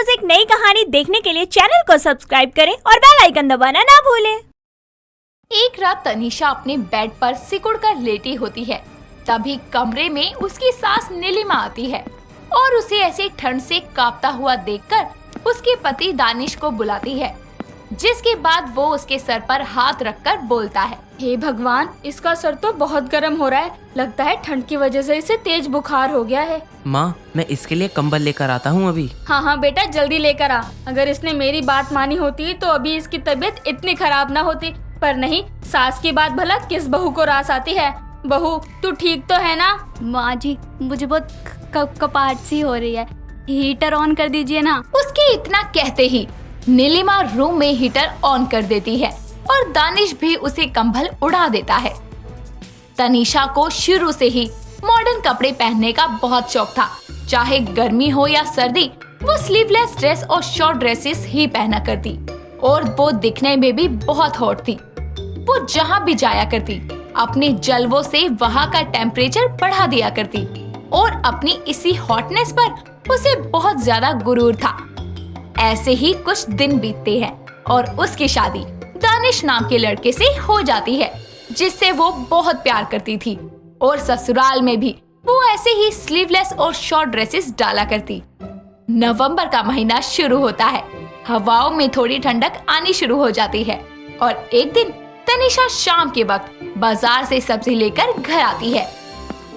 रोज एक नई कहानी देखने के लिए चैनल को सब्सक्राइब करें और बेल आइकन दबाना ना भूलें। एक रात तनीषा अपने बेड पर सिकुड़कर लेटी होती है। तभी कमरे में उसकी सास नीलिमा आती है और उसे ऐसे ठंड से कांपता हुआ देखकर उसके पति दानिश को बुलाती है, जिसके बाद वो उसके सर पर हाथ रखकर बोलता है, हे भगवान, इसका सर तो बहुत गर्म हो रहा है। लगता है ठंड की वजह से इसे तेज बुखार हो गया है। माँ, मैं इसके लिए कंबल लेकर आता हूँ अभी। हाँ बेटा, जल्दी लेकर आ। अगर इसने मेरी बात मानी होती तो अभी इसकी तबीयत इतनी खराब ना होती। पर नहीं, सास की बात भला किस बहू को रास आती है। बहू, तू ठीक तो है ना? माँ जी, मुझे बहुत कपाट सी हो रही है, हीटर ऑन कर दीजिए ना। उसके इतना कहते ही नीलिमा रूम में हीटर ऑन कर देती है और दानिश भी उसे कंबल उड़ा देता है। तनीषा को शुरू से ही मॉडर्न कपड़े पहनने का बहुत शौक था। चाहे गर्मी हो या सर्दी, वो स्लीवलेस ड्रेस और शॉर्ट ड्रेसेस ही पहना करती और वो दिखने में भी बहुत हॉट थी। वो जहाँ भी जाया करती, अपने जलवों से वहाँ का टेम्परेचर बढ़ा दिया करती और अपनी इसी हॉटनेस पर उसे बहुत ज्यादा गुरूर था। ऐसे ही कुछ दिन बीतते हैं और उसकी शादी दानिश नाम के लड़के से हो जाती है, जिससे वो बहुत प्यार करती थी और ससुराल में भी वो ऐसे ही स्लीवलेस और शॉर्ट ड्रेसेस डाला करती। नवंबर का महीना शुरू होता है। हवाओं में थोड़ी ठंडक आनी शुरू हो जाती है और एक दिन तनीषा शाम के वक्त बाजार से सब्जी लेकर घर आती है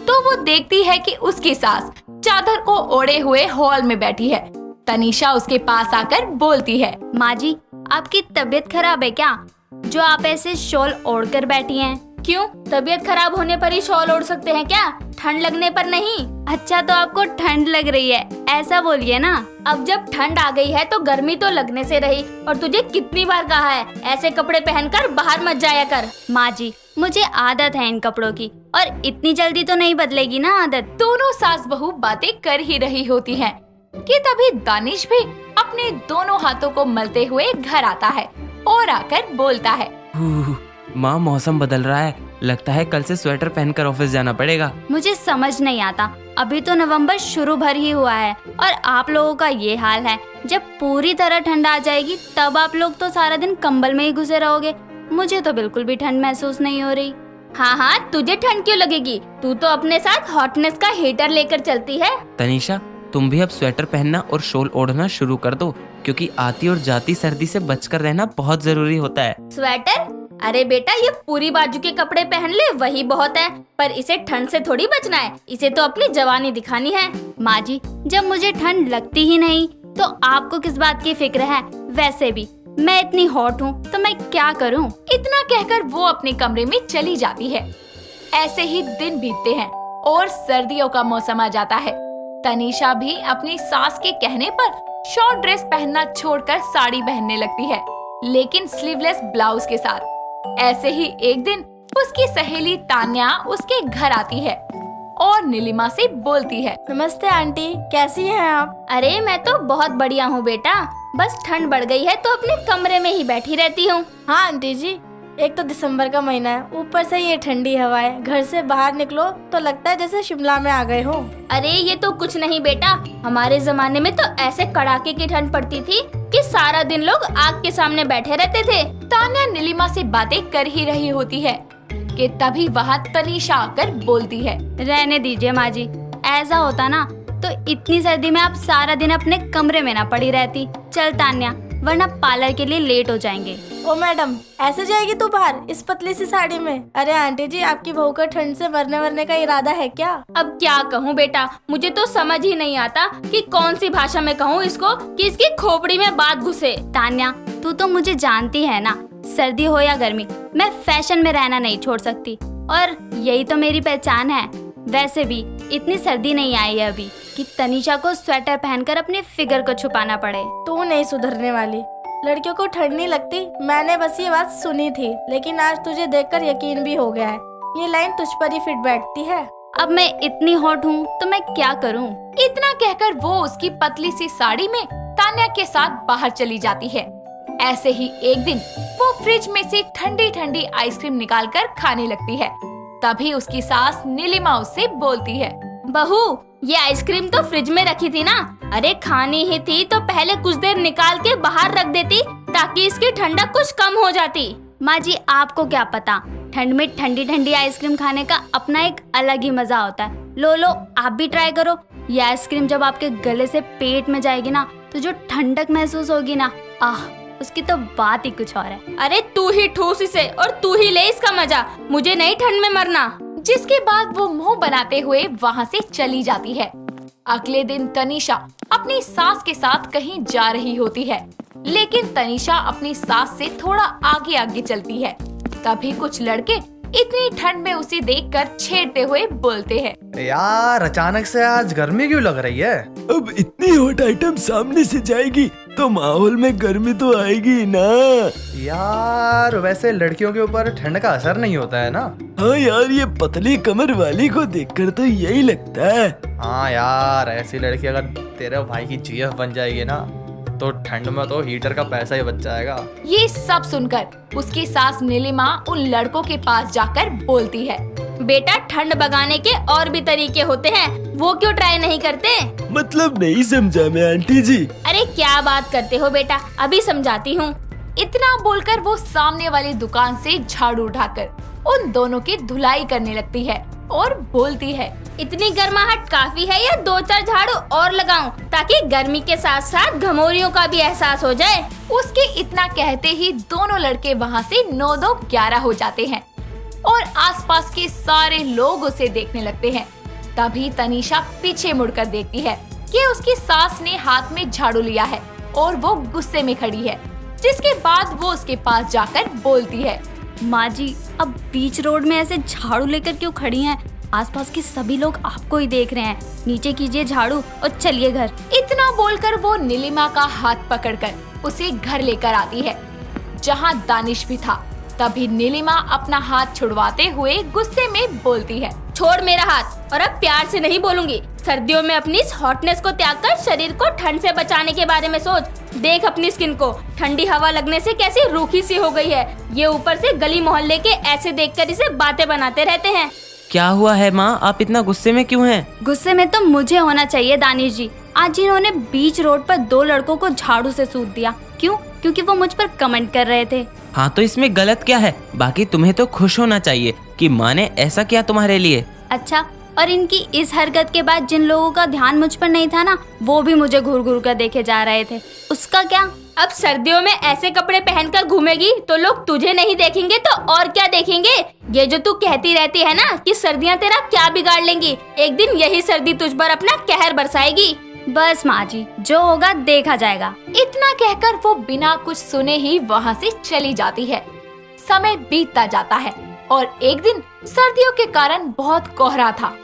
तो वो देखती है कि उसकी सास चादर को ओढ़े हुए हॉल में बैठी है। तनीषा उसके पास आकर बोलती है, माँ जी, आपकी तबीयत खराब है क्या, जो आप ऐसे शॉल ओढ़ कर बैठी हैं? क्यों, तबीयत खराब होने पर ही शॉल ओढ़ सकते हैं क्या? ठंड लगने पर नहीं। अच्छा, तो आपको ठंड लग रही है, ऐसा बोलिए ना। अब जब ठंड आ गई है तो गर्मी तो लगने से रही। और तुझे कितनी बार कहा है, ऐसे कपड़े पहनकर बाहर मत जाया कर। माँ जी, मुझे आदत है इन कपड़ों की, और इतनी जल्दी तो नहीं बदलेगी ना आदत। दोनों सास बहू बातें कर ही रही होती हैं कि तभी दानिश भी अपने दोनों हाथों को मलते हुए घर आता है और आकर बोलता है, माँ, मौसम बदल रहा है, लगता है कल से स्वेटर पहनकर ऑफिस जाना पड़ेगा। मुझे समझ नहीं आता, अभी तो नवंबर शुरू भर ही हुआ है और आप लोगों का ये हाल है। जब पूरी तरह ठंड आ जाएगी तब आप लोग तो सारा दिन कंबल में ही घुसे रहोगे। मुझे तो बिल्कुल भी ठंड महसूस नहीं हो रही। हाँ, तुझे ठंड क्यों लगेगी? तू तो अपने साथ हॉटनेस का हीटर लेकर चलती है। तनीषा, तुम भी अब स्वेटर पहनना और शॉल ओढ़ना शुरू कर दो, क्योंकि आती और जाती सर्दी से बचकर रहना बहुत जरूरी होता है। स्वेटर? अरे बेटा, ये पूरी बाजू के कपड़े पहन ले, वही बहुत है। पर इसे ठंड से थोड़ी बचना है, इसे तो अपनी जवानी दिखानी है। माँ जी, जब मुझे ठंड लगती ही नहीं तो आपको किस बात की फिक्र है? वैसे भी मैं इतनी हॉट हूँ तो मैं क्या करूँ? इतना कहकर वो अपने कमरे में चली जाती है। ऐसे ही दिन बीतते हैं और सर्दियों का मौसम आ जाता है। तनीषा भी अपनी सास के कहने पर शॉर्ट ड्रेस पहनना छोड़कर साड़ी पहनने लगती है, लेकिन स्लीवलेस ब्लाउज के साथ। ऐसे ही एक दिन उसकी सहेली तान्या उसके घर आती है और नीलिमा से बोलती है, नमस्ते आंटी, कैसी हैं आप? अरे मैं तो बहुत बढ़िया हूँ बेटा, बस ठंड बढ़ गई है तो अपने कमरे में ही बैठी रहती हूँ। हाँ आंटी जी, एक तो दिसंबर का महीना है, ऊपर से ये ठंडी हवा है, घर से बाहर निकलो तो लगता है जैसे शिमला में आ गए हो। अरे ये तो कुछ नहीं बेटा, हमारे जमाने में तो ऐसे कड़ाके की ठंड पड़ती थी कि सारा दिन लोग आग के सामने बैठे रहते थे। तान्या नीलिमा से बातें कर ही रही होती है कि तभी वहाँ तनीषा आकर बोलती है, रहने दीजिए माँ जी, ऐसा होता ना तो इतनी सर्दी में आप सारा दिन अपने कमरे में ना पड़ी रहती। चल तान्या, वरना पार्लर के लिए लेट हो जाएंगे। ओ मैडम, ऐसे जाएगी तू बाहर इस पतली सी साड़ी में? अरे आंटी जी, आपकी बहू का ठंड से मरने का इरादा है क्या? अब क्या कहूँ बेटा, मुझे तो समझ ही नहीं आता कि कौन सी भाषा में कहूँ इसको कि इसकी खोपड़ी में बात घुसे। तान्या, तू तो मुझे जानती है ना, सर्दी हो या गर्मी, मैं फैशन में रहना नहीं छोड़ सकती और यही तो मेरी पहचान है। वैसे भी इतनी सर्दी नहीं आई है अभी कि तनीषा को स्वेटर पहनकर अपने फिगर को छुपाना पड़े। तू नहीं सुधरने वाली। लड़कियों को ठंड नहीं लगती, मैंने बस ये बात सुनी थी, लेकिन आज तुझे देखकर यकीन भी हो गया है। ये लाइन तुझ पर ही फिट बैठती है। अब मैं इतनी हॉट हूँ तो मैं क्या करूँ? इतना कहकर वो उसकी पतली सी साड़ी में तान्या के साथ बाहर चली जाती है। ऐसे ही एक दिन वो फ्रिज में से ठंडी ठंडी आइसक्रीम निकालकर खाने लगती है। तभी उसकी सास नीलिमा उससे बोलती है, बहू, ये आइसक्रीम तो फ्रिज में रखी थी ना, अरे खानी ही थी तो पहले कुछ देर निकाल के बाहर रख देती ताकि इसकी ठंडक कुछ कम हो जाती। माँ जी आपको क्या पता, ठंड में ठंडी ठंडी आइसक्रीम खाने का अपना एक अलग ही मजा होता है। लो आप भी ट्राई करो। ये आइसक्रीम जब आपके गले से पेट में जाएगी ना, तो जो ठंडक महसूस होगी ना, उसकी तो बात ही कुछ और है। अरे तू ही ठूस इसे और तू ही ले इसका मजा, मुझे नहीं ठंड में मरना। जिसके बाद वो मुंह बनाते हुए वहाँ से चली जाती है। अगले दिन तनीषा अपनी सास के साथ कहीं जा रही होती है, लेकिन तनीषा अपनी सास से थोड़ा आगे आगे चलती है। तभी कुछ लड़के इतनी ठंड में उसे देखकर छेड़ते हुए बोलते हैं, यार अचानक से आज गर्मी क्यों लग रही है? अब इतनी हॉट आइटम सामने से जाएगी तो माहौल में गर्मी तो आएगी ना। यार वैसे लड़कियों के ऊपर ठंड का असर नहीं होता है ना? हाँ यार, ये पतली कमर वाली को देखकर तो यही लगता है। हाँ यार, ऐसी लड़की अगर तेरे भाई की जीएफ बन जाएगी ना, तो ठंड में तो हीटर का पैसा ही बच जाएगा। ये सब सुनकर उसकी सास नीलिमा उन लड़कों के पास जाकर बोलती है, बेटा ठंड भगाने के और भी तरीके होते हैं, वो क्यों ट्राई नहीं करते? मतलब नहीं समझा मैं आंटी जी। अरे क्या बात करते हो बेटा, अभी समझाती हूँ। इतना बोलकर वो सामने वाली दुकान से झाड़ू उठाकर उन दोनों की धुलाई करने लगती है और बोलती है, इतनी गर्माहट काफी है या 2-4 झाड़ू और लगाऊं ताकि गर्मी के साथ साथ घमौरियों का भी एहसास हो जाए? उसके इतना कहते ही दोनों लड़के वहाँ से 9-2-11 हो जाते हैं और आसपास के सारे लोग उसे देखने लगते हैं। तभी तनीषा पीछे मुड़कर देखती है कि उसकी सास ने हाथ में झाड़ू लिया है और वो गुस्से में खड़ी है। जिसके बाद वो उसके पास जाकर बोलती है, माँ जी अब बीच रोड में ऐसे झाड़ू लेकर क्यों खड़ी हैं? आसपास के सभी लोग आपको ही देख रहे हैं। नीचे कीजिए झाड़ू और चलिए घर। इतना बोलकर वो नीलिमा का हाथ पकड़कर उसे घर लेकर आती है, जहाँ दानिश भी था। तभी नीलिमा अपना हाथ छुड़वाते हुए गुस्से में बोलती है, छोड़ मेरा हाथ, और अब प्यार से नहीं बोलूंगी। सर्दियों में अपनी इस हॉटनेस को त्याग कर शरीर को ठंड से बचाने के बारे में सोच। देख अपनी स्किन को, ठंडी हवा लगने से कैसी रूखी सी हो गई है। ये ऊपर से गली मोहल्ले के ऐसे देखकर इसे बातें बनाते रहते हैं। क्या हुआ है माँ, आप इतना गुस्से में क्यों हैं? गुस्से में तो मुझे होना चाहिए दानिश जी। आज इन्होंने बीच रोड पर 2 लड़कों को झाड़ू से सूद दिया। क्यों? क्योंकि वो मुझ पर कमेंट कर रहे थे। हाँ तो इसमें गलत क्या है? बाकी तुम्हें तो खुश होना चाहिए कि माँ ने ऐसा किया तुम्हारे लिए। अच्छा, और इनकी इस हरकत के बाद जिन लोगों का ध्यान मुझ पर नहीं था ना, वो भी मुझे घूर घूर कर देखे जा रहे थे। उसका क्या? अब सर्दियों में ऐसे कपड़े पहनकर घूमेगी तो लोग तुझे नहीं देखेंगे तो और क्या देखेंगे? ये जो तू कहती रहती है ना कि सर्दियाँ तेरा क्या बिगाड़ लेंगी, एक दिन यही सर्दी तुझ पर अपना कहर बरसाएगी। बस माँ जी, जो होगा देखा जाएगा। इतना कहकर वो बिना कुछ सुने ही वहाँ से चली जाती है। समय बीतता जाता है और एक दिन सर्दियों के कारण बहुत कोहरा था।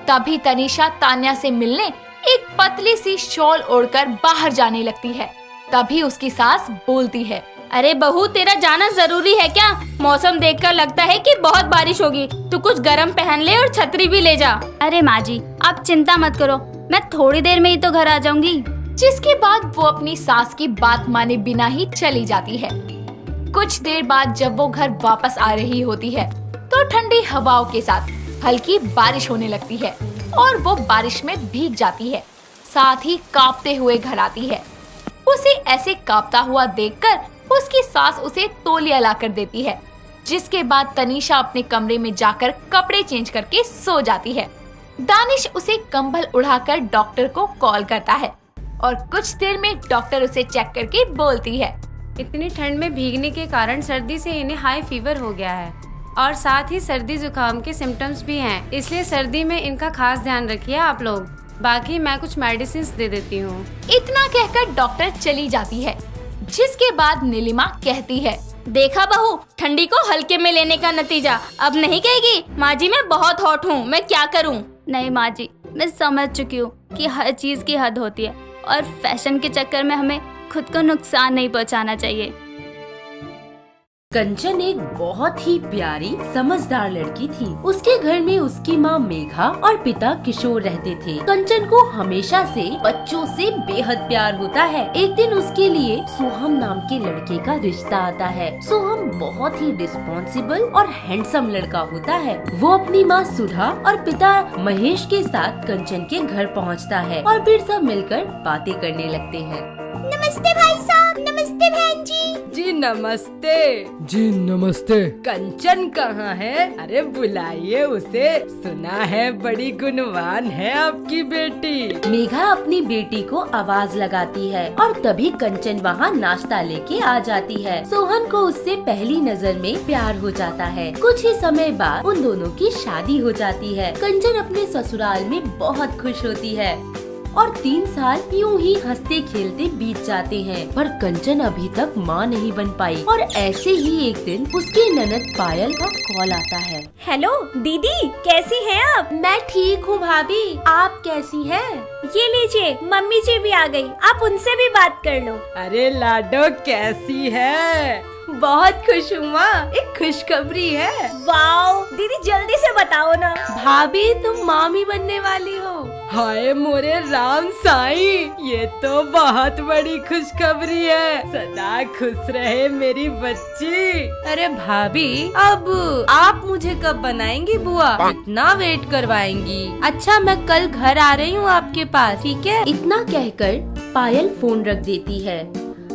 तभी तनीषा तान्या से मिलने एक पतली सी शॉल ओढ़कर बाहर जाने लगती है। तभी उसकी सास बोलती है, अरे बहू तेरा जाना जरूरी है क्या? मौसम देखकर लगता है कि बहुत बारिश होगी, तू कुछ गर्म पहन ले और छतरी भी ले जा। अरे माँ जी आप चिंता मत करो, मैं थोड़ी देर में ही तो घर आ जाऊंगी। जिसके बाद वो अपनी सास की बात माने बिना ही चली जाती है। कुछ देर बाद जब वो घर वापस आ रही होती है तो ठंडी हवाओं के साथ हल्की बारिश होने लगती है और वो बारिश में भीग जाती है, साथ ही कांपते हुए घर आती है। उसे ऐसे कांपता हुआ देखकर उसकी सास उसे तौलिया ला कर देती है। जिसके बाद तनीषा अपने कमरे में जाकर कपड़े चेंज करके सो जाती है। दानिश उसे कंबल उड़ाकर डॉक्टर को कॉल करता है और कुछ देर में डॉक्टर उसे चेक करके बोलती है, इतनी ठंड में भीगने के कारण सर्दी से इन्हें हाई फीवर हो गया है और साथ ही सर्दी जुकाम के सिम्टम्स भी हैं, इसलिए सर्दी में इनका खास ध्यान रखिए आप लोग। बाकी मैं कुछ मेडिसिन दे देती हूँ। इतना कहकर डॉक्टर चली जाती है। जिसके बाद नीलिमा कहती है, देखा बहू, ठंडी को हल्के में लेने का नतीजा। अब नहीं कहेगी माँ जी मैं बहुत हॉट हूँ, मैं क्या करूँ? नहीं माँ जी, मैं समझ चुकी हूँ कि हर चीज की हद होती है और फैशन के चक्कर में हमें खुद को नुकसान नहीं पहुँचाना चाहिए। कंचन एक बहुत ही प्यारी समझदार लड़की थी। उसके घर में उसकी माँ मेघा और पिता किशोर रहते थे। कंचन को हमेशा से बच्चों से बेहद प्यार होता है। एक दिन उसके लिए सोहम नाम के लड़के का रिश्ता आता है। सोहम बहुत ही रिस्पॉन्सिबल और हैंडसम लड़का होता है। वो अपनी माँ सुधा और पिता महेश के साथ कंचन के घर पहुँचता है और फिर सब मिलकर बातें करने लगते हैं। नमस्ते भाई साहब, नमस्ते बहन जी। जी नमस्ते। जी नमस्ते। कंचन कहाँ है? अरे बुलाइए उसे, सुना है बड़ी गुणवान है आपकी बेटी। मेघा अपनी बेटी को आवाज लगाती है और तभी कंचन वहाँ नाश्ता लेके आ जाती है। सोहन को उससे पहली नजर में प्यार हो जाता है। कुछ ही समय बाद उन दोनों की शादी हो जाती है। कंचन अपने ससुराल में बहुत खुश होती है और 3 साल यूं ही हंसते खेलते बीत जाते हैं। पर कंचन अभी तक माँ नहीं बन पाई और ऐसे ही एक दिन उसकी ननद पायल का कॉल आता है। हेलो दीदी, कैसी हैं आप? मैं ठीक हूँ भाभी, आप कैसी हैं? ये लीजिए, मम्मी जी भी आ गई, आप उनसे भी बात कर लो। अरे लाडो कैसी है? बहुत खुश हूँ माँ, एक खुशखबरी है। वाओ दीदी, जल्दी से बताओ ना। भाभी तुम मामी बनने वाली हो। हाय मोरे राम साईं, ये तो बहुत बड़ी खुशखबरी है। सदा खुश रहे मेरी बच्ची। अरे भाभी, अब आप मुझे कब बनाएंगी बुआ? इतना वेट करवाएंगी? अच्छा मैं कल घर आ रही हूँ आपके पास, ठीक है? इतना कहकर पायल फोन रख देती है।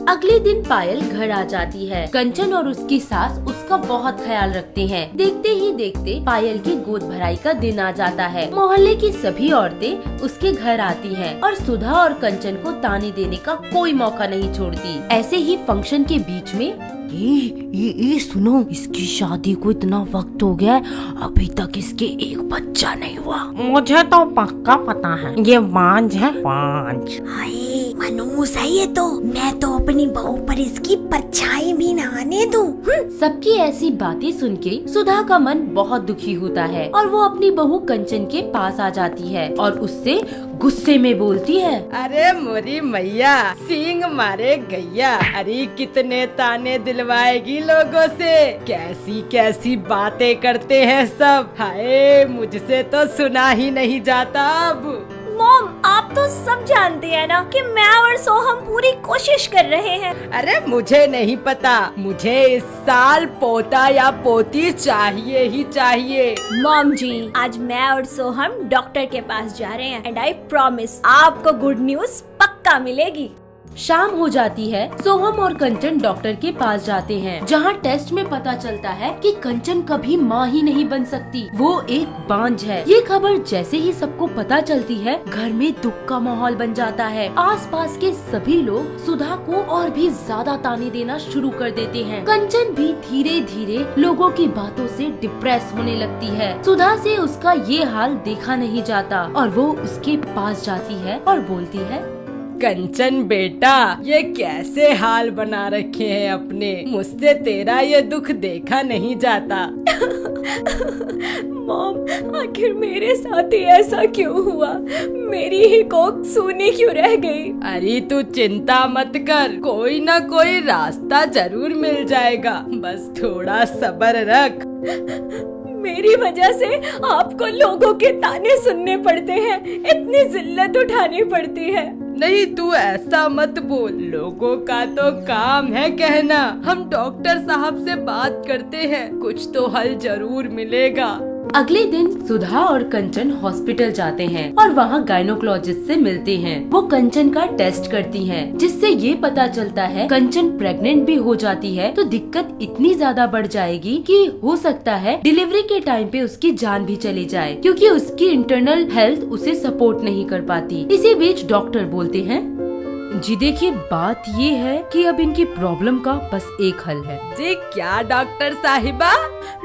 अगले दिन पायल घर आ जाती है। कंचन और उसकी सास उसका बहुत ख्याल रखते हैं। देखते ही देखते पायल की गोद भराई का दिन आ जाता है। मोहल्ले की सभी औरतें उसके घर आती हैं और सुधा और कंचन को ताने देने का कोई मौका नहीं छोड़ती। ऐसे ही फंक्शन के बीच में ये सुनो, इसकी शादी को इतना वक्त हो गया है, अभी तक इसके एक बच्चा नहीं हुआ। मुझे तो पक्का पता है, ये बांझ है, बांझ। हाय मनूस है ये तो, मैं तो अपनी बहू पर इसकी परछाई भी न आने दूं। सबकी ऐसी बातें सुन के सुधा का मन बहुत दुखी होता है और वो अपनी बहू कंचन के पास आ जाती है और उससे गुस्से में बोलती है, अरे मोरी मैया, सींग मारे गैया, अरे कितने ताने दिलवाएगी लोगों से, कैसी कैसी बातें करते हैं सब। हाय मुझसे तो सुना ही नहीं जाता अब। मॉम, आप तो सब जानते हैं ना कि मैं और सोहम पूरी कोशिश कर रहे हैं। अरे मुझे नहीं पता, मुझे इस साल पोता या पोती चाहिए ही चाहिए। मॉम जी, आज मैं और सोहम डॉक्टर के पास जा रहे हैं एंड आई प्रॉमिस आपको गुड न्यूज पक्का मिलेगी। शाम हो जाती है। सोहम और कंचन डॉक्टर के पास जाते हैं, जहाँ टेस्ट में पता चलता है कि कंचन कभी माँ ही नहीं बन सकती, वो एक बांझ है। ये खबर जैसे ही सबको पता चलती है, घर में दुख का माहौल बन जाता है। आसपास के सभी लोग सुधा को और भी ज्यादा ताने देना शुरू कर देते हैं। कंचन भी धीरे धीरे लोगों की बातों से डिप्रेस होने लगती है। सुधा से उसका ये हाल देखा नहीं जाता और वो उसके पास जाती है और बोलती है, कंचन बेटा, ये कैसे हाल बना रखे हैं अपने, मुझसे तेरा ये दुख देखा नहीं जाता। मॉम, आखिर मेरे साथ ही ऐसा क्यों हुआ? मेरी ही कोख सूनी क्यों रह गई? अरे तू चिंता मत कर, कोई ना कोई रास्ता जरूर मिल जाएगा, बस थोड़ा सब्र रख। मेरी वजह से आपको लोगों के ताने सुनने पड़ते हैं, इतनी जिल्लत उठानी पड़ती है। नहीं तू ऐसा मत बोल, लोगों का तो काम है कहना। हम डॉक्टर साहब से बात करते हैं, कुछ तो हल जरूर मिलेगा। अगले दिन सुधा और कंचन हॉस्पिटल जाते हैं और वहाँ गायनोकोलॉजिस्ट से मिलते हैं। वो कंचन का टेस्ट करती हैं, जिससे ये पता चलता है कंचन प्रेग्नेंट भी हो जाती है तो दिक्कत इतनी ज्यादा बढ़ जाएगी कि हो सकता है डिलीवरी के टाइम पे उसकी जान भी चली जाए, क्योंकि उसकी इंटरनल हेल्थ उसे सपोर्ट नहीं कर पाती। इसी बीच डॉक्टर बोलते हैं, जी देखिए, बात ये है कि अब इनकी प्रॉब्लम का बस एक हल है। जी क्या डॉक्टर साहिबा?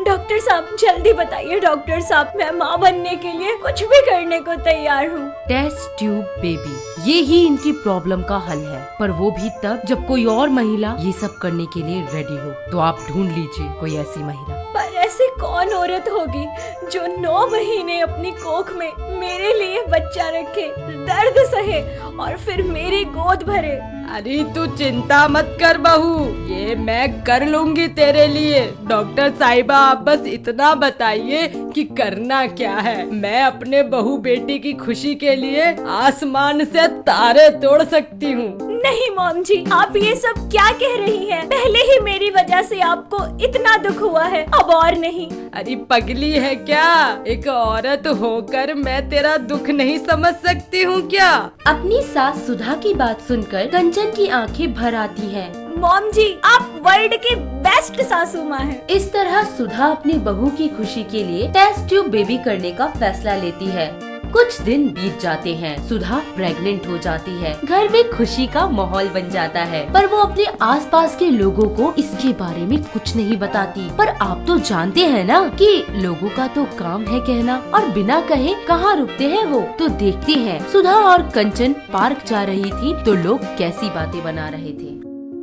डॉक्टर साहब जल्दी बताइए डॉक्टर साहब, मैं माँ बनने के लिए कुछ भी करने को तैयार हूँ। टेस्ट ट्यूब बेबी, ये ही इनकी प्रॉब्लम का हल है, पर वो भी तब जब कोई और महिला ये सब करने के लिए रेडी हो। तो आप ढूंढ लीजिए कोई ऐसी महिला। पर ऐसी कौन औरत होगी जो 9 महीने अपनी कोख में मेरे लिए बच्चा रखे, दर्द सहे और फिर मेरी गोद भरे। अरे तू चिंता मत कर बहू, ये मैं कर लूंगी तेरे लिए। डॉक्टर साहिबा आप बस इतना बताइए कि करना क्या है। मैं अपने बहू बेटी की खुशी के लिए आसमान से तारे तोड़ सकती हूँ। नहीं मॉम जी, आप ये सब क्या कह रही हैं? पहले ही मेरी वजह से आपको इतना दुख हुआ है, अब और नहीं। अरे पगली है क्या? एक औरत होकर मैं तेरा दुख नहीं समझ सकती हूँ क्या? अपनी सास सुधा की बात सुनकर कंचन की आंखें भर आती हैं। मॉम जी, आप वर्ल्ड की बेस्ट सासू माँ हैं। इस तरह सुधा अपनी बहू की खुशी के लिए टेस्ट ट्यूब बेबी करने का फैसला लेती है। कुछ दिन बीत जाते हैं, सुधा प्रेग्नेंट हो जाती है। घर में खुशी का माहौल बन जाता है, पर वो अपने आसपास के लोगों को इसके बारे में कुछ नहीं बताती। पर आप तो जानते हैं ना कि लोगों का तो काम है कहना, और बिना कहे कहाँ रुकते हैं वो। तो देखते हैं सुधा और कंचन पार्क जा रही थी तो लोग कैसी बातें बना रहे थे।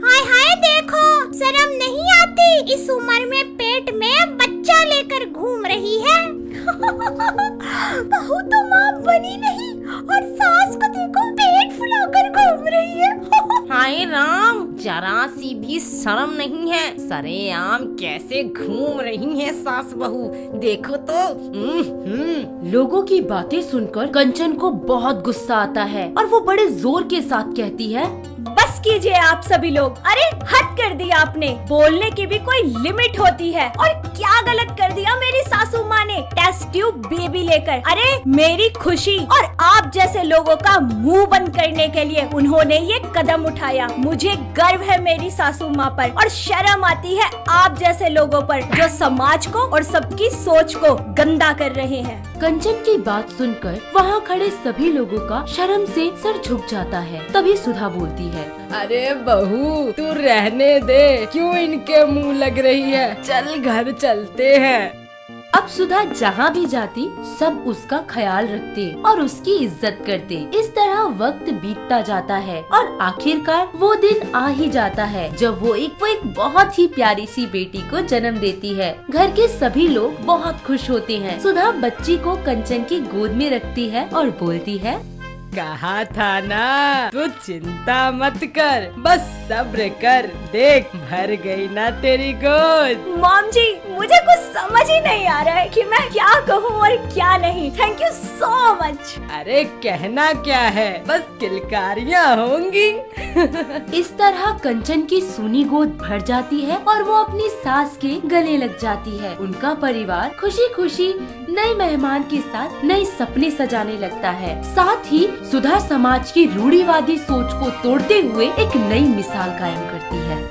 हाय हाय देखो, शर्म नहीं आती, इस उम्र में पेट में बच्चा लेकर घूम रही है। बहू तो माँ बनी नहीं और सास को देखो पेट फुलाकर घूम रही है। हाय राम, जरा सी भी शर्म नहीं है। सरेआम कैसे घूम रही है सास बहू, देखो तो। लोगों की बातें सुनकर कंचन को बहुत गुस्सा आता है और वो बड़े जोर के साथ कहती है, बस कीजिए आप सभी लोग। अरे हद कर दिया आपने, बोलने की भी कोई लिमिट होती है। और क्या गलत कर दिया मेरी सासू माँ ने टेस्ट ट्यूब बेबी लेकर। अरे मेरी खुशी और आप जैसे लोगों का मुंह बंद करने के लिए उन्होंने ये कदम उठाया। मुझे गर्व है मेरी सासू माँ पर, और शर्म आती है आप जैसे लोगों पर जो समाज को और सबकी सोच को गंदा कर रहे हैं। कंचन की बात सुनकर वहाँ खड़े सभी लोगों का शर्म से सर झुक जाता है। तभी सुधा बोलती है, अरे बहू तू रहने दे, क्यों इनके मुंह लग रही है? चल घर चलते हैं। अब सुधा जहाँ भी जाती सब उसका ख्याल रखते और उसकी इज्जत करते। इस तरह वक्त बीतता जाता है और आखिरकार वो दिन आ ही जाता है जब वो एक बहुत ही प्यारी सी बेटी को जन्म देती है। घर के सभी लोग बहुत खुश होते हैं। सुधा बच्ची को कंचन की गोद में रखती है और बोलती है, कहा था ना तू चिंता मत कर, बस सब्र कर, देख भर गई ना तेरी गोद। मॉम जी, मुझे कुछ समझ ही नहीं आ रहा है कि मैं क्या कहूँ और क्या नहीं। Thank you so much. अरे कहना क्या है, बस किलकारियाँ होंगी। इस तरह कंचन की सूनी गोद भर जाती है और वो अपनी सास के गले लग जाती है। उनका परिवार खुशी खुशी नए मेहमान के साथ नए सपने सजाने लगता है। साथ ही सुधा समाज की रूढ़िवादी सोच को तोड़ते हुए एक नई मिसाल कायम करती है।